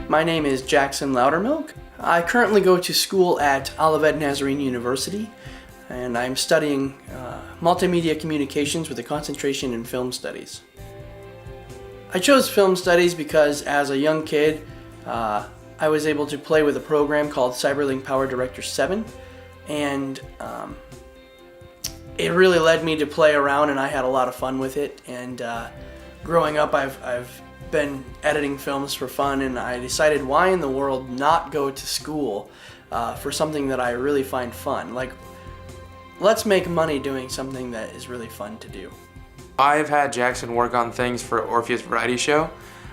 My name is Jackson Loudermilk. I currently go to school at Olivet Nazarene University, and I'm studying multimedia communications with a concentration in film studies. I chose film studies because as a young kid, I was able to play with a program called Cyberlink Power Director 7, and it really led me to play around, and I had a lot of fun with it. And growing up, I've been editing films for fun, and I decided, why in the world not go to school for something that I really find fun? Like, let's make money doing something that is really fun to do. I've had Jackson work on things for Orpheus Variety Show.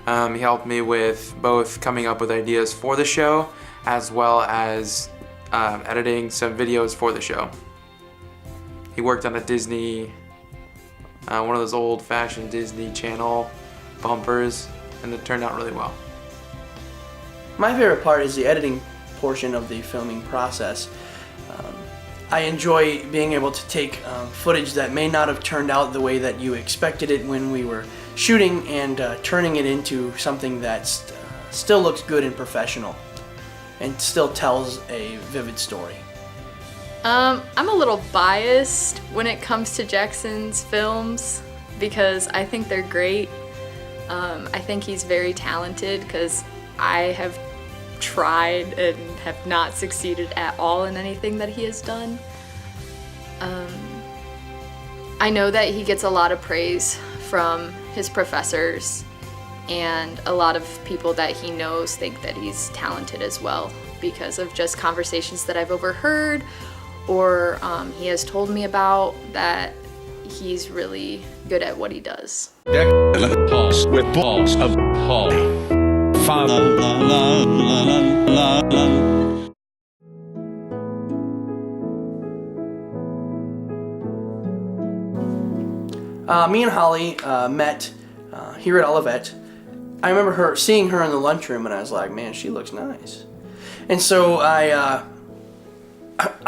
He helped me with both coming up with ideas for the show as well as editing some videos for the show. He worked on a Disney, one of those old-fashioned Disney Channel bumpers, and it turned out really well. My favorite part is the editing portion of the filming process. I enjoy being able to take footage that may not have turned out the way that you expected it when we were shooting, and turning it into something that still looks good and professional and still tells a vivid story. I'm a little biased when it comes to Jackson's films because I think they're great. I think he's very talented because I have tried and have not succeeded at all in anything that he has done. I know that he gets a lot of praise from his professors, and a lot of people that he knows think that he's talented as well because of just conversations that I've overheard or he has told me about, that he's really good at what he does. Pulse with balls of holly. Me and Holly met here at Olivet. I remember seeing her in the lunchroom, and I was like, man, she looks nice. And so I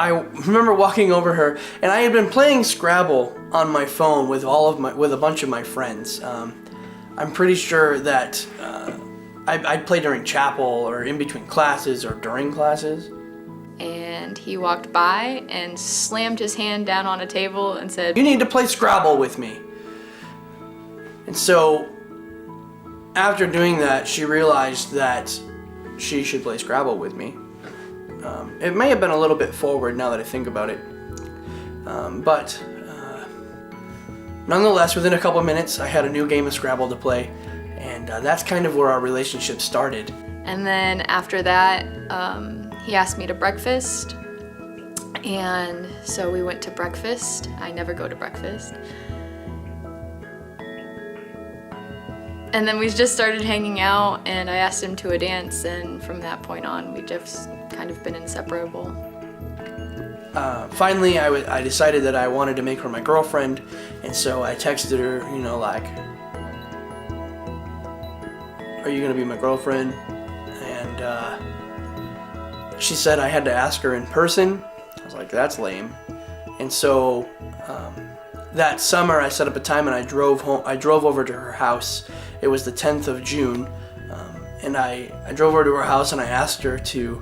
remember walking over her, and I had been playing Scrabble on my phone with a bunch of my friends. I'm pretty sure that I'd play during chapel or in between classes or during classes. And he walked by and slammed his hand down on a table and said, "You need to play Scrabble with me." And so after doing that, she realized that she should play Scrabble with me. It may have been a little bit forward now that I think about it. But nonetheless, within a couple of minutes, I had a new game of Scrabble to play. And that's kind of where our relationship started. And then after that, he asked me to breakfast. And so we went to breakfast. I never go to breakfast. And then we just started hanging out, and I asked him to a dance, and from that point on, we just kind of been inseparable. Finally, I decided that I wanted to make her my girlfriend, and so I texted her, you know, like, "Are you gonna be my girlfriend?" And she said I had to ask her in person. I was like, that's lame. And so that summer, I set up a time, and I drove over to her house. It was the 10th of June, and I drove over to her house, and I asked her to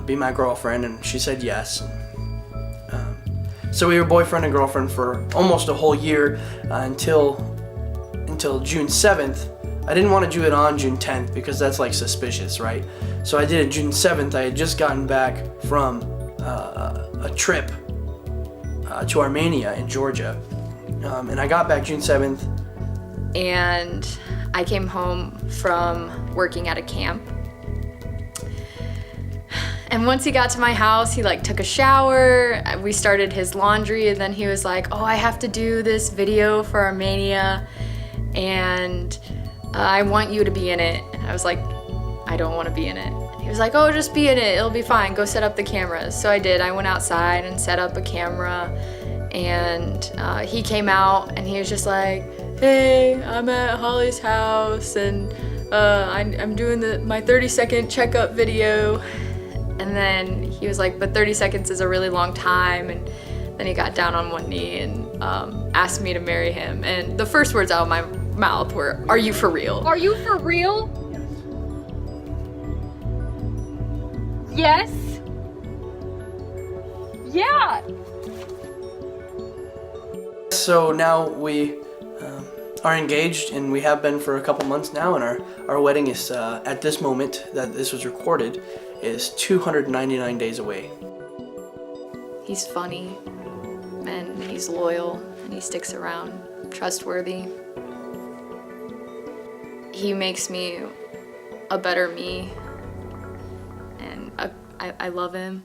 be my girlfriend, and she said yes. So we were boyfriend and girlfriend for almost a whole year, until June 7th. I didn't want to do it on June 10th because that's like suspicious, right? So I did it June 7th. I had just gotten back from a trip to Armenia in Georgia, and I got back June 7th. And I came home from working at a camp. And once he got to my house, he like took a shower, we started his laundry, and then he was like, "Oh, I have to do this video for Armenia, and I want you to be in it." And I was like, "I don't want to be in it." He was like, "Oh, just be in it, it'll be fine, go set up the cameras." So I did. I went outside and set up a camera, And he came out and he was just like, hey, I'm at Holly's house and I'm doing my 30-second checkup video. And then he was like, but 30 seconds is a really long time. And then he got down on one knee and asked me to marry him. And the first words out of my mouth were, are you for real? Are you for real? Yes. Yeah. So now we are engaged, and we have been for a couple months now, and our wedding is, at this moment that this was recorded, is 299 days away. He's funny, and he's loyal, and he sticks around, trustworthy. He makes me a better me, and I love him.